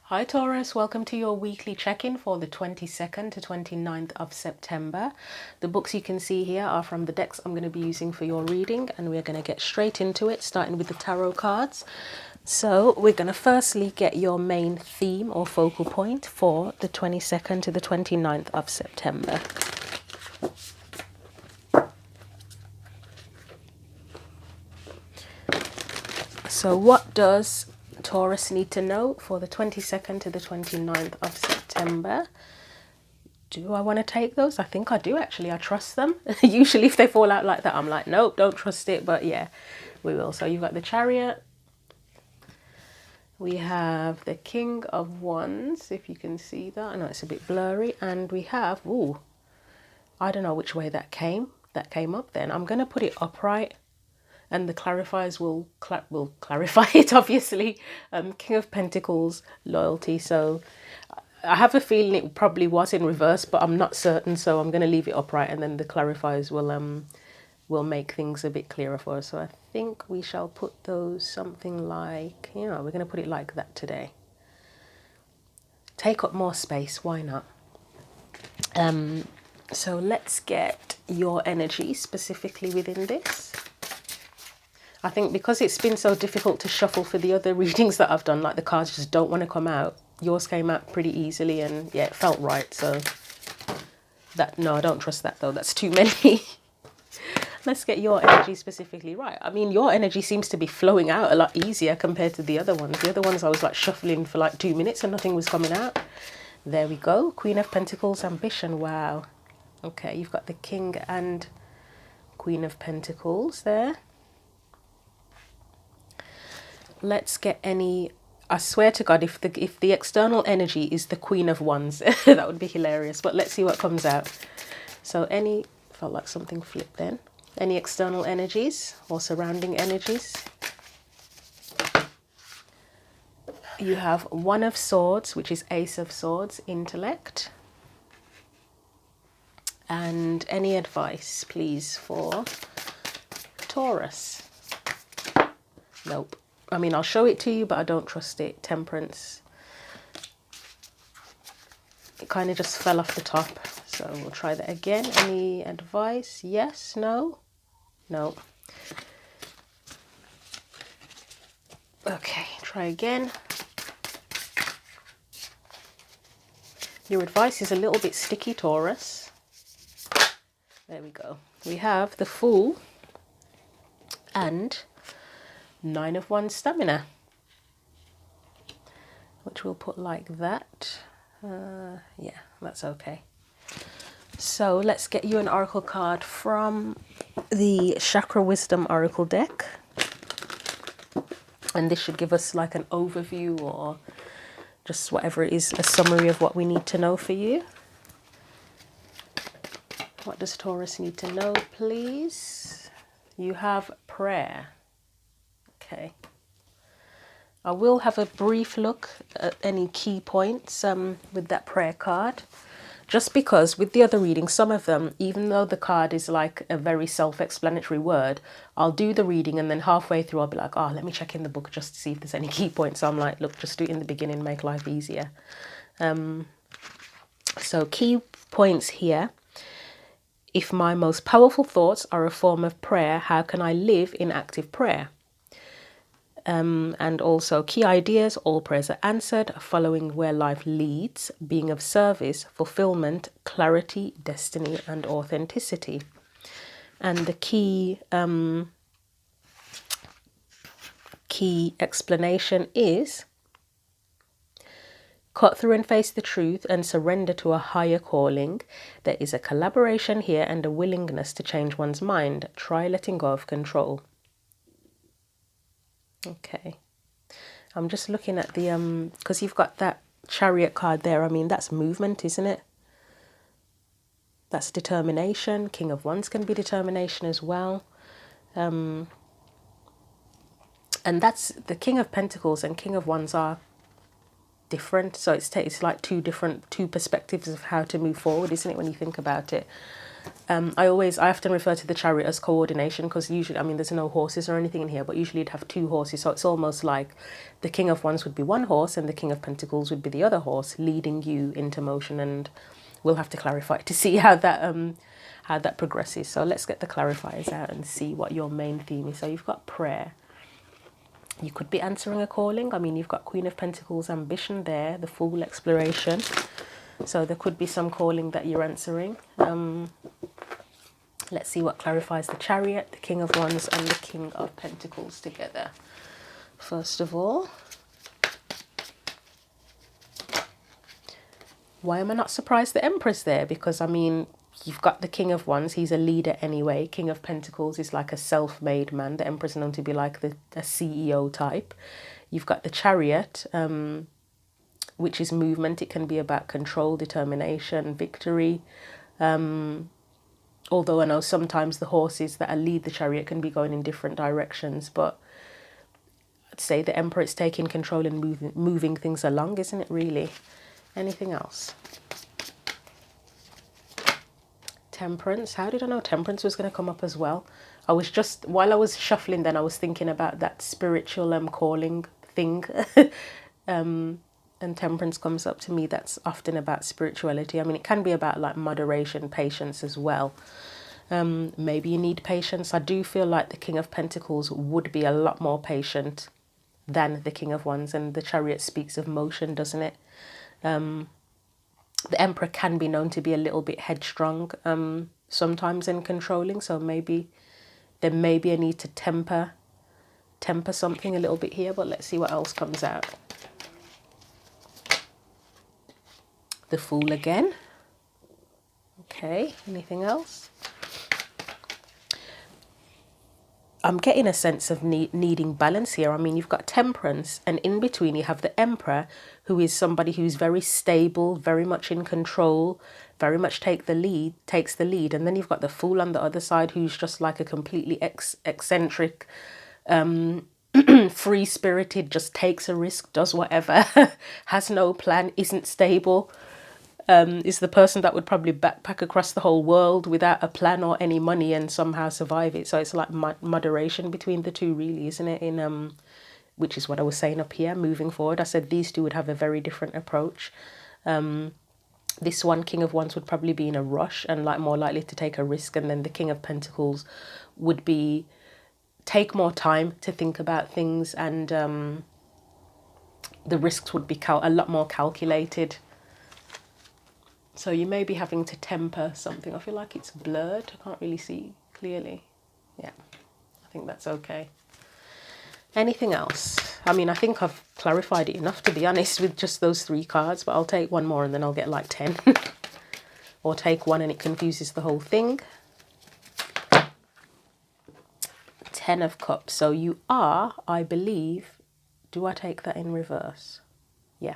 Hi Taurus, welcome to your weekly check-in for the 22nd to 29th of September. The books you can see here are from the decks I'm going to be using for your reading, and we're going to get straight into it, starting with the tarot cards. So we're going to firstly get your main theme or focal point for the 22nd to the 29th of September. So what does Taurus need to know for the 22nd to the 29th of September? Do I want to take those? I think I do actually. I trust them. Usually if they fall out like that, I'm like, nope, don't trust it. But yeah, we will. So you've got the Chariot. We have the King of Wands, if you can see that. I know it's a bit blurry. And we have, ooh, I don't know which way that came up then. I'm going to put it upright. And the clarifiers will clarify it, obviously. King of Pentacles, loyalty. So I have a feeling it probably was in reverse, but I'm not certain. So I'm going to leave it upright, and then the clarifiers will make things a bit clearer for us. So I think we shall put those something like, we're going to put it like that today. Take up more space. Why not? So let's get your energy specifically within this. I think because it's been so difficult to shuffle for the other readings that I've done, like the cards just don't want to come out. Yours came out pretty easily, and yeah, it felt right. So no, I don't trust that though. That's too many. Let's get your energy specifically right. I mean, your energy seems to be flowing out a lot easier compared to the other ones. The other ones I was like shuffling for like 2 minutes and nothing was coming out. There we go. Queen of Pentacles, ambition. Wow. Okay, you've got the King and Queen of Pentacles there. Let's get any, I swear to God, if the external energy is the Queen of Wands, that would be hilarious. But let's see what comes out. So felt like something flipped then. Any external energies or surrounding energies? You have One of Swords, which is Ace of Swords, intellect. And any advice, please, for Taurus? Nope. I mean, I'll show it to you, but I don't trust it. Temperance. It kind of just fell off the top. So we'll try that again. Any advice? Yes? No? No. Okay, try again. Your advice is a little bit sticky, Taurus. There we go. We have the Fool and 9 of Wands stamina, which we'll put like that. Yeah, that's okay. So let's get you an oracle card from the Chakra Wisdom Oracle deck. And this should give us like an overview or just whatever it is, a summary of what we need to know for you. What does Taurus need to know, please? You have prayer. Okay. I will have a brief look at any key points with that prayer card. Just because with the other readings, some of them, even though the card is like a very self-explanatory word, I'll do the reading and then halfway through I'll be like, oh, let me check in the book just to see if there's any key points. So I'm like, look, just do it in the beginning, make life easier. So key points here. If my most powerful thoughts are a form of prayer, how can I live in active prayer? And also key ideas, all prayers are answered, following where life leads, being of service, fulfillment, clarity, destiny, and authenticity. And the key explanation is cut through and face the truth and surrender to a higher calling. There is a collaboration here and a willingness to change one's mind. Try letting go of control. Okay, I'm just looking at the because you've got that Chariot card there. I mean, that's movement, isn't it? That's determination. King of Wands can be determination as well. And that's the King of Pentacles and King of Wands are different. So it's like two perspectives of how to move forward, isn't it, when you think about it? I often refer to the Chariot as coordination, because usually, I mean, there's no horses or anything in here, but usually you'd have two horses. So it's almost like the King of Wands would be one horse and the King of Pentacles would be the other horse, leading you into motion. And we'll have to clarify to see how that progresses. So let's get the clarifiers out and see what your main theme is. So you've got prayer. You could be answering a calling. I mean, you've got Queen of Pentacles, ambition there, the full exploration. So there could be some calling that you're answering. Let's see what clarifies the Chariot, the King of Wands, and the King of Pentacles together. First of all, why am I not surprised the Empress there? Because, I mean, you've got the King of Wands. He's a leader anyway. King of Pentacles is like a self-made man. The Empress is known to be like a CEO type. You've got the Chariot, which is movement. It can be about control, determination, victory. Although I know sometimes the horses that lead the Chariot can be going in different directions, but I'd say the Emperor is taking control and moving things along, isn't it, really? Anything else? Temperance. How did I know Temperance was going to come up as well? I was just, while I was shuffling then, I was thinking about that spiritual calling thing. And Temperance comes up to me. That's often about spirituality. I mean, it can be about like moderation, patience as well. Maybe you need patience. I do feel like the King of Pentacles would be a lot more patient than the King of Wands, and the Chariot speaks of motion, doesn't it? The Emperor can be known to be a little bit headstrong sometimes and controlling, so maybe there may be a need to temper something a little bit here, but let's see what else comes out. The Fool again. Okay, anything else? I'm getting a sense of needing balance here. I mean, you've got Temperance, and in between you have the Emperor, who is somebody who's very stable, very much in control, very much takes the lead. And then you've got the Fool on the other side, who's just like a completely eccentric, free-spirited, just takes a risk, does whatever, has no plan, isn't stable. Is the person that would probably backpack across the whole world without a plan or any money and somehow survive it. So it's like moderation between the two, really, isn't it? Which is what I was saying up here, moving forward. I said these two would have a very different approach. This one, King of Wands, would probably be in a rush and like more likely to take a risk. And then the King of Pentacles would be take more time to think about things, and the risks would be a lot more calculated. So you may be having to temper something. I feel like it's blurred. I can't really see clearly. Yeah, I think that's okay. Anything else? I mean, I think I've clarified it enough, to be honest, with just those 3 cards, but I'll take one more and then I'll get like 10. Or take one and it confuses the whole thing. 10 of Cups. So you are, I believe, do I take that in reverse? Yeah.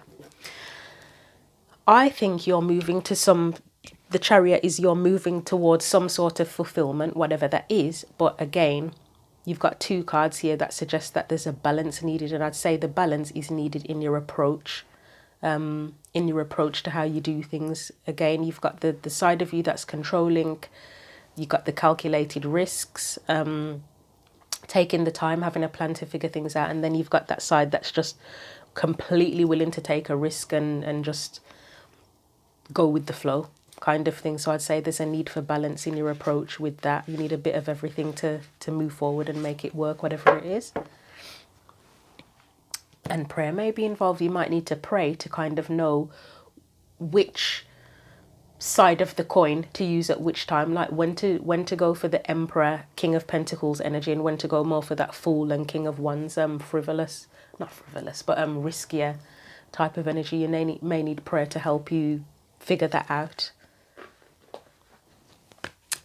I think you're moving to the Chariot is you're moving towards some sort of fulfillment, whatever that is. But again, you've got 2 cards here that suggest that there's a balance needed. And I'd say the balance is needed in your approach, to how you do things. Again, you've got the side of you that's controlling. You've got the calculated risks, taking the time, having a plan to figure things out. And then you've got that side that's just completely willing to take a risk and just go with the flow kind of thing. So I'd say there's a need for balance in your approach with that. You need a bit of everything to move forward and make it work, whatever it is. And prayer may be involved. You might need to pray to kind of know which side of the coin to use at which time, like when to go for the Emperor, King of Pentacles energy, and when to go more for that Fool and King of Wands, not frivolous, but riskier type of energy. You may need prayer to help you figure that out.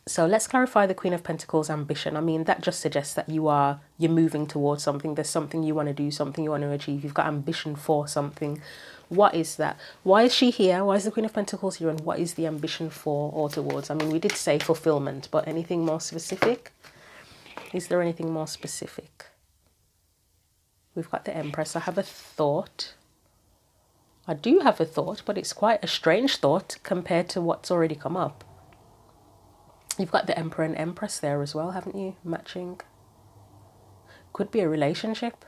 So let's clarify the Queen of Pentacles ambition. I mean, that just suggests that you're moving towards something. There's something you want to do, something you want to achieve. You've got ambition for something. What is that? Why is she here? Why is the Queen of Pentacles here? And what is the ambition for or towards? I mean, we did say fulfillment, but anything more specific? Is there anything more specific? We've got the Empress. I have a thought. I do have a thought, but it's quite a strange thought compared to what's already come up. You've got the Emperor and Empress there as well, haven't you? Matching. Could be a relationship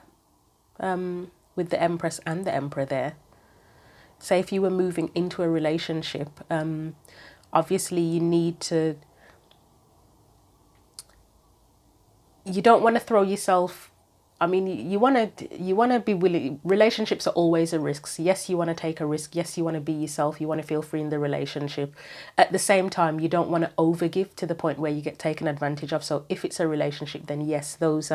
with the Empress and the Emperor there. Say if you were moving into a relationship, obviously you need to, you don't want to throw yourself, I mean, you want to be willing. Relationships are always a risk. Yes, you want to take a risk. Yes, you want to be yourself. You want to feel free in the relationship. At the same time, you don't want to overgive to the point where you get taken advantage of. So if it's a relationship, then yes, those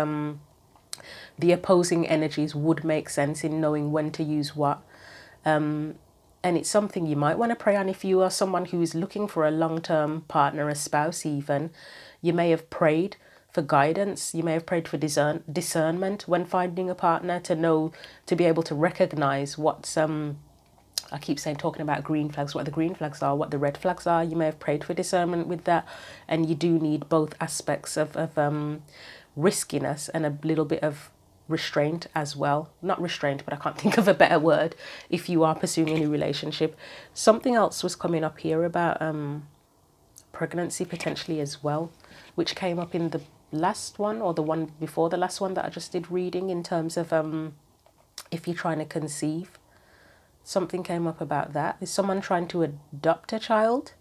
the opposing energies would make sense in knowing when to use what. And it's something you might want to pray on if you are someone who is looking for a long-term partner, a spouse even. You may have prayed for guidance. You may have prayed for discernment when finding a partner, to know, to be able to recognize what's, I keep saying, talking about green flags, what the green flags are, what the red flags are. You may have prayed for discernment with that. And you do need both aspects of riskiness and a little bit of restraint as well. Not restraint, but I can't think of a better word if you are pursuing any relationship. Something else was coming up here about pregnancy potentially as well, which came up in the last one, or the one before the last one that I just did reading, in terms of if you're trying to conceive. Something came up about that. Is someone trying to adopt a child?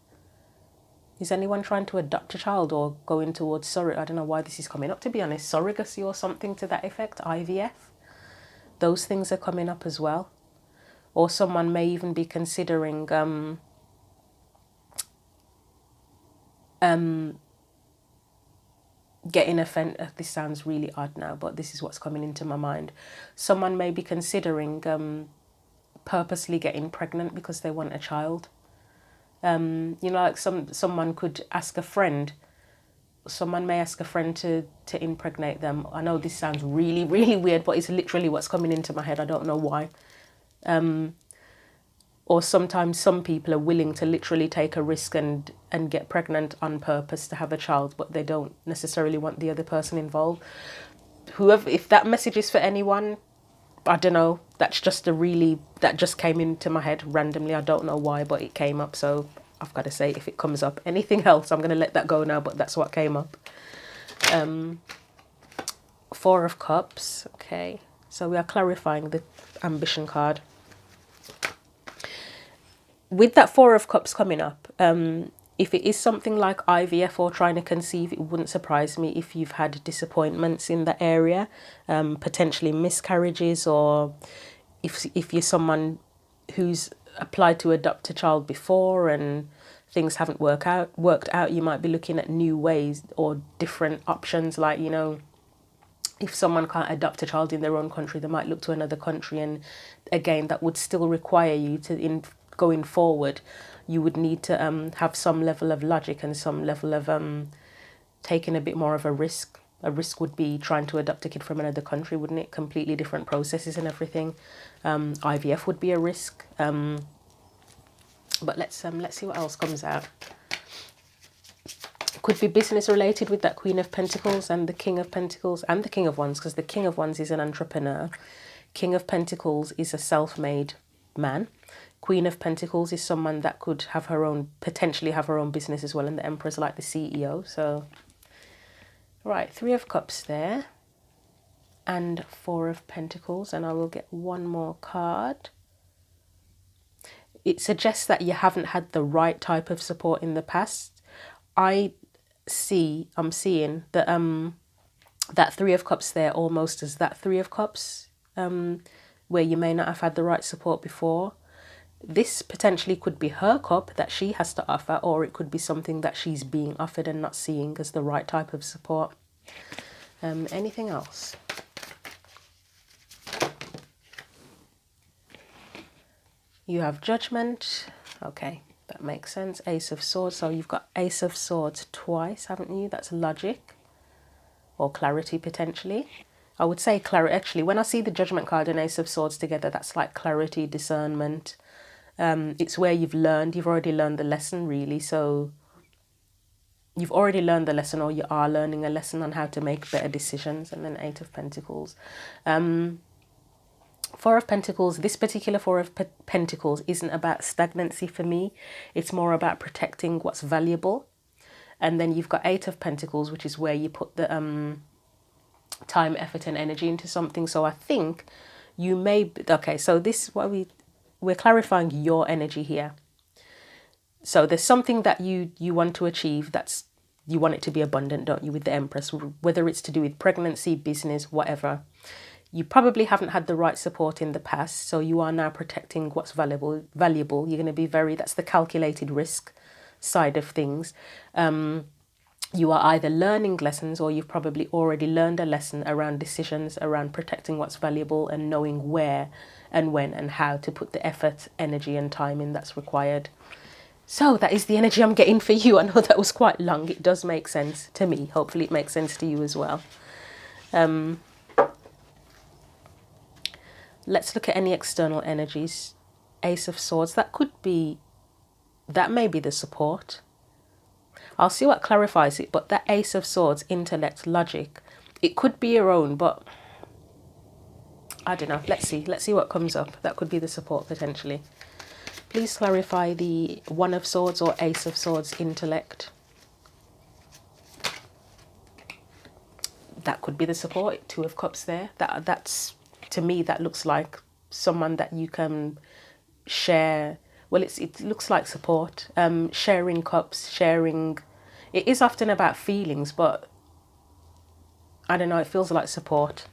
Is anyone trying to adopt a child or going towards surrogate? I don't know why this is coming up, to be honest. Surrogacy or something to that effect, IVF. Those things are coming up as well. Or someone may even be considering getting offended. This sounds really odd now, but this is what's coming into my mind. Someone may be considering purposely getting pregnant because they want a child. You know, like someone could ask a friend. Someone may ask a friend to impregnate them. I know this sounds really, really weird, but it's literally what's coming into my head. I don't know why. Or sometimes some people are willing to literally take a risk and get pregnant on purpose to have a child, but they don't necessarily want the other person involved. Whoever, if that message is for anyone, I don't know. That's just that just came into my head randomly. I don't know why, but it came up. So I've got to say, if it comes up anything else, I'm going to let that go now, but that's what came up. Four of Cups. Okay. So we are clarifying the ambition card. With that Four of Cups coming up, if it is something like IVF or trying to conceive, it wouldn't surprise me if you've had disappointments in that area, potentially miscarriages, or if you're someone who's applied to adopt a child before and things haven't worked out, you might be looking at new ways or different options. Like, you know, if someone can't adopt a child in their own country, they might look to another country, and again, that would still require you to, going forward, you would need to have some level of logic and some level of taking a bit more of a risk. A risk would be trying to adopt a kid from another country, wouldn't it? Completely different processes and everything. IVF would be a risk. But let's see what else comes out. Could be business related with that Queen of Pentacles and the King of Pentacles and the King of Wands, because the King of Wands is an entrepreneur. King of Pentacles is a self-made man. Queen of Pentacles is someone that could have potentially have her own business as well, and the Emperor's like the CEO. So, right, Three of Cups there, and Four of Pentacles, and I will get one more card. It suggests that you haven't had the right type of support in the past. I'm seeing that that Three of Cups there almost as that Three of Cups, where you may not have had the right support before. This potentially could be her cup that she has to offer, or it could be something that she's being offered and not seeing as the right type of support. Anything else? You have Judgment. Okay, that makes sense. Ace of Swords. So you've got Ace of Swords twice, haven't you? That's logic or clarity potentially. I would say clarity. Actually, when I see the Judgment card and Ace of Swords together, that's like clarity, discernment. It's where you've already learned the lesson, really. So you've already learned the lesson, or you are learning a lesson on how to make better decisions. And then Eight of Pentacles. Four of Pentacles, this particular Four of Pentacles isn't about stagnancy for me. It's more about protecting what's valuable. And then you've got Eight of Pentacles, which is where you put the time, effort and energy into something. So I think you may, okay, so this is what we're clarifying your energy here. So there's something that you want to achieve, that's, you want it to be abundant, don't you, with the Empress, whether it's to do with pregnancy, business, whatever. You probably haven't had the right support in the past, so you are now protecting what's valuable. You're going to be that's the calculated risk side of things. You are either learning lessons, or you've probably already learned a lesson around decisions, around protecting what's valuable and knowing where and when and how to put the effort, energy and time in that's required. So that is the energy I'm getting for you. I know that was quite long. It does make sense to me. Hopefully it makes sense to you as well. Let's look at any external energies. Ace of Swords, that may be the support. I'll see what clarifies it, but that Ace of Swords, intellect, logic, it could be your own, but I don't know. Let's see what comes up. That could be the support potentially. Please clarify the One of Swords or Ace of Swords, intellect. That could be the support. Two of Cups there. That's, to me, that looks like someone that you can share. Well, it looks like support. Sharing cups, sharing. It is often about feelings, but I don't know, it feels like support.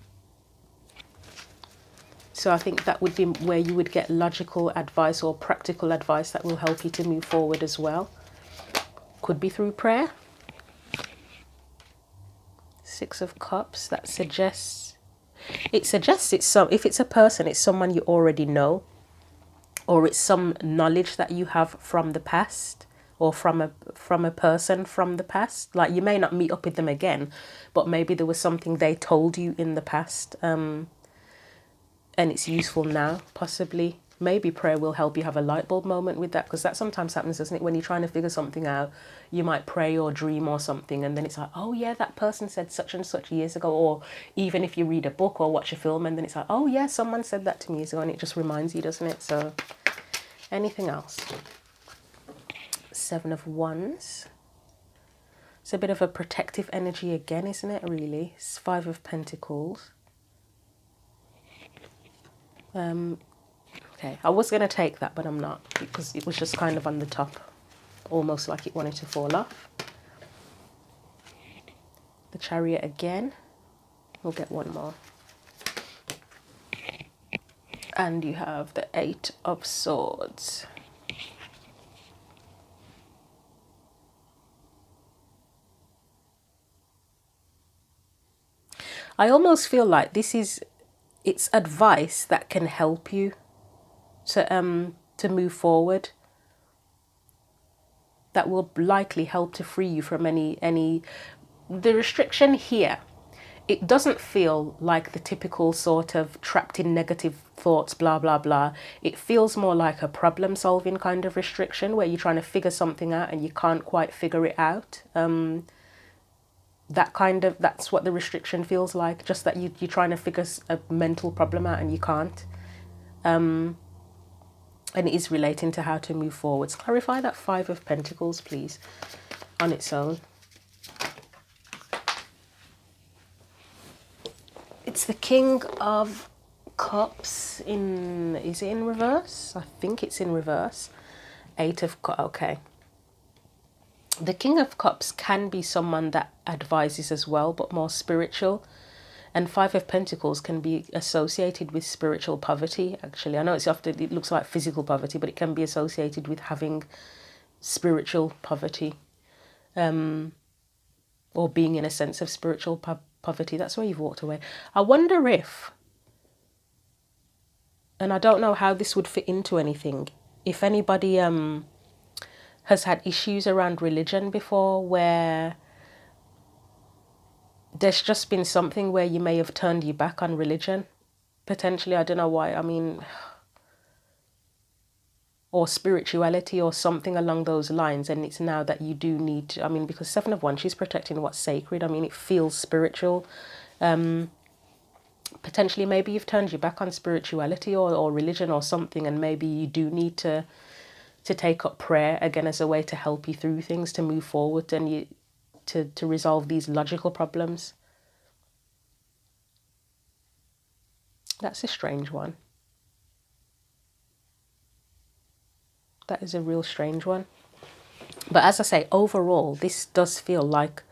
So I think that would be where you would get logical advice or practical advice that will help you to move forward as well. Could be through prayer. Six of Cups, that suggests it's if it's a person, it's someone you already know, or it's some knowledge that you have from the past, or from a person from the past. Like, you may not meet up with them again, but maybe there was something they told you in the past, and it's useful now, possibly. Maybe prayer will help you have a light bulb moment with that, because that sometimes happens, doesn't it? When you're trying to figure something out, you might pray or dream or something, and then it's like, oh yeah, that person said such and such years ago. Or even if you read a book or watch a film, and then it's like, oh yeah, someone said that to me years ago, and it just reminds you, doesn't it? So anything else? Seven of Wands. It's a bit of a protective energy again, isn't it, really? It's Five of Pentacles. Okay, I was going to take that, but I'm not, because it was just kind of on the top, almost like it wanted to fall off. The Chariot again. We'll get one more. And you have the Eight of Swords. I almost feel like it's advice that can help you to move forward, that will likely help to free you from any the restriction here. It doesn't feel like the typical sort of trapped in negative thoughts, blah blah blah. It feels more like a problem solving kind of restriction, where you're trying to figure something out and you can't quite figure it out. That's what the restriction feels like, just that you're trying to figure a mental problem out and you can't. And it is relating to how to move forwards. Clarify that Five of Pentacles, please, on its own. It's the King of Cups is it in reverse? I think it's in reverse. Eight of Cups, okay. The King of Cups can be someone that advises as well, but more spiritual. And Five of Pentacles can be associated with spiritual poverty, actually. I know it looks like physical poverty, but it can be associated with having spiritual poverty, or being in a sense of spiritual poverty. That's where you've walked away. I wonder if, and I don't know how this would fit into anything, if anybody has had issues around religion before, where there's just been something where you may have turned your back on religion, potentially. I don't know why. I mean, or spirituality or something along those lines. And it's now that you do need to, I mean, because Seven of Wands, she's protecting what's sacred. I mean, it feels spiritual. Potentially, maybe you've turned your back on spirituality or religion or something, and maybe you do need to take up prayer again as a way to help you through things, to move forward. And to resolve these logical problems. That's a strange one. That is a real strange one. But as I say, overall, this does feel like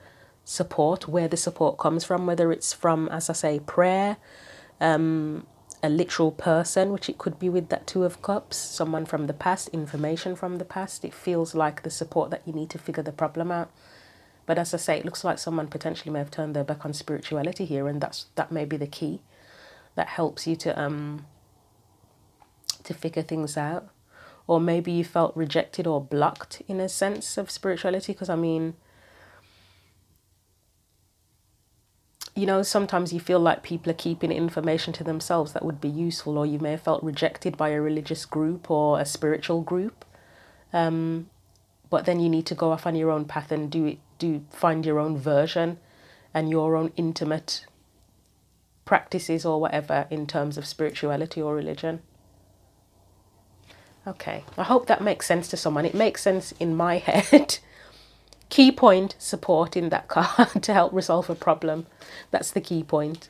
support, where the support comes from, whether it's from, as I say, prayer, a literal person, which it could be with that Two of Cups, someone from the past, information from the past. It feels like the support that you need to figure the problem out. But as I say, it looks like someone potentially may have turned their back on spirituality here, and that may be the key that helps you to figure things out. Or maybe you felt rejected or blocked in a sense of spirituality, because I mean, you know, sometimes you feel like people are keeping information to themselves that would be useful, or you may have felt rejected by a religious group or a spiritual group. But then you need to go off on your own path and find your own version and your own intimate practices or whatever in terms of spirituality or religion. Okay, I hope that makes sense to someone. It makes sense in my head. Key point, support in that card to help resolve a problem. That's the key point.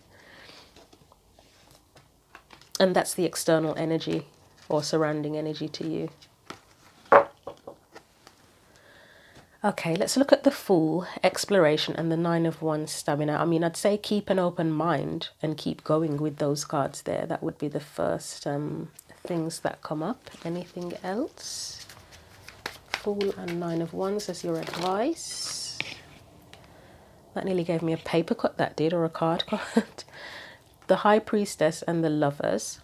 And that's the external energy or surrounding energy to you. Okay, let's look at the Fool, Exploration, and the Nine of Wands, Stamina. I mean, I'd say keep an open mind and keep going with those cards there. That would be the first things that come up. Anything else? Fool and Nine of Wands as your advice. That nearly gave me a paper cut, that did, or a card cut. The High Priestess and the Lovers.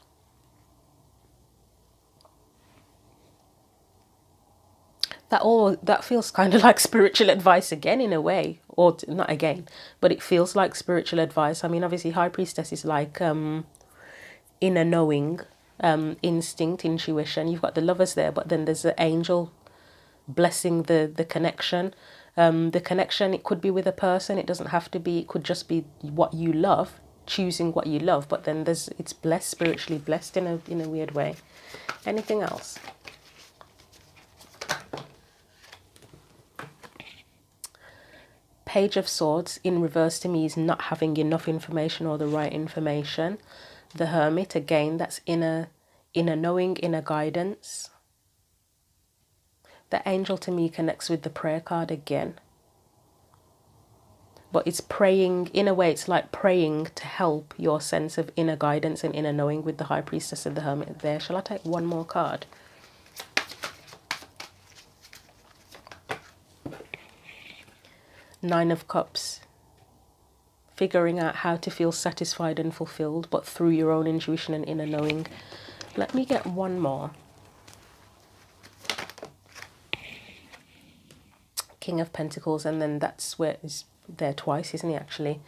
That feels kind of like spiritual advice again in a way, or not again, but it feels like spiritual advice. I mean, obviously High Priestess is like inner knowing, instinct, intuition. You've got the Lovers there, but then there's the angel blessing the connection. The connection, it could be with a person, it doesn't have to be, it could just be what you love, choosing what you love, but then it's blessed, spiritually blessed in a weird way. Anything else? Page of Swords in reverse to me is not having enough information or the right information. The Hermit, again, that's inner knowing, inner guidance. The Angel to me connects with the prayer card again. But it's praying, in a way, it's like praying to help your sense of inner guidance and inner knowing with the High Priestess and the Hermit there. Shall I take one more card? Nine of Cups. Figuring out how to feel satisfied and fulfilled, but through your own intuition and inner knowing. Let me get one more. King of Pentacles, and then that's where it's there twice, isn't it, actually?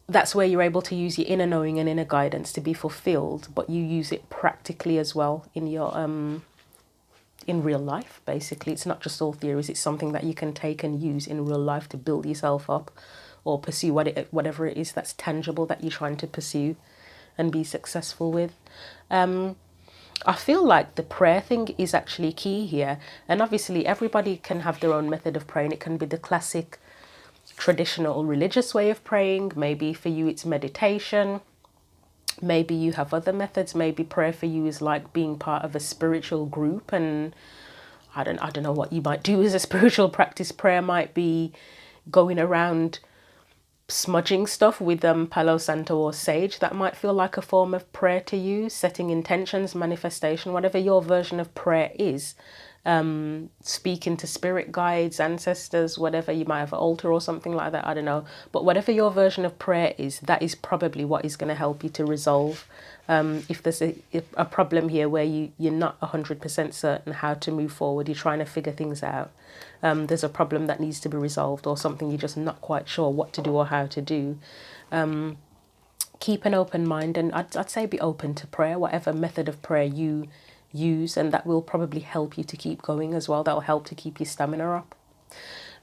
That's where you're able to use your inner knowing and inner guidance to be fulfilled, but you use it practically as well in your in real life, basically. It's not just all theories, it's something that you can take and use in real life to build yourself up or pursue whatever it is that's tangible that you're trying to pursue and be successful with. I feel like the prayer thing is actually key here, and obviously everybody can have their own method of praying. It can be the classic traditional religious way of praying. Maybe for you it's meditation. Maybe you have other methods. Maybe prayer for you is like being part of a spiritual group, and I don't know what you might do as a spiritual practice. Prayer might be going around smudging stuff with Palo Santo or sage. That might feel like a form of prayer to you. Setting intentions, manifestation, whatever your version of prayer is. Speaking to spirit guides, ancestors, whatever. You might have an altar or something like that, I don't know, but whatever your version of prayer is, that is probably what is going to help you to resolve if there's a problem here where you're not 100% certain how to move forward, you're trying to figure things out, there's a problem that needs to be resolved or something you're just not quite sure what to do or how to do. Keep an open mind, and I'd say be open to prayer, whatever method of prayer you use, and that will probably help you to keep going as well. That will help to keep your stamina up.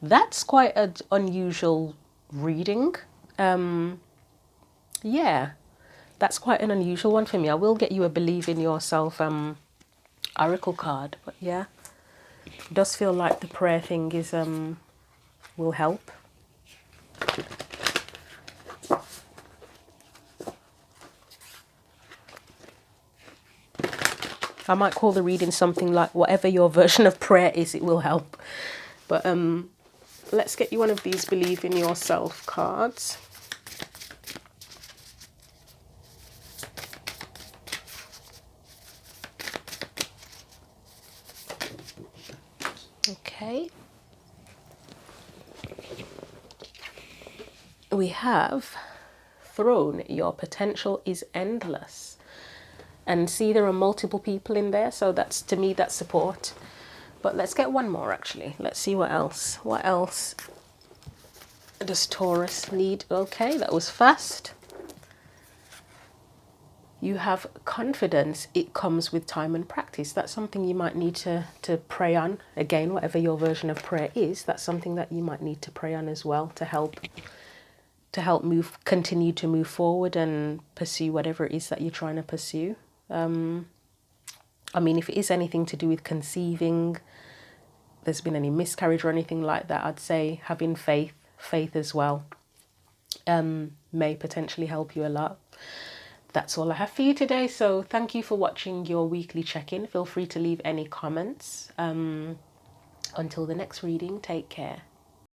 That's quite an unusual reading. Yeah, that's quite an unusual one for me. I will get you a Believe in Yourself oracle card, but yeah, it does feel like the prayer thing is will help. I might call the reading something like whatever your version of prayer is, it will help. But let's get you one of these Believe in Yourself cards. Okay. We have Throne, your potential is endless. And see, there are multiple people in there, so that's, to me, that's support. But let's get one more actually. Let's see what else. What else does Taurus need? Okay, that was fast. You have confidence. It comes with time and practice. That's something you might need to pray on. Again, whatever your version of prayer is, that's something that you might need to pray on as well to help continue to move forward and pursue whatever it is that you're trying to pursue. I mean, if it is anything to do with conceiving, there's been any miscarriage or anything like that, I'd say having faith as well, may potentially help you a lot. That's all I have for you today. So thank you for watching your weekly check-in. Feel free to leave any comments. Until the next reading, take care.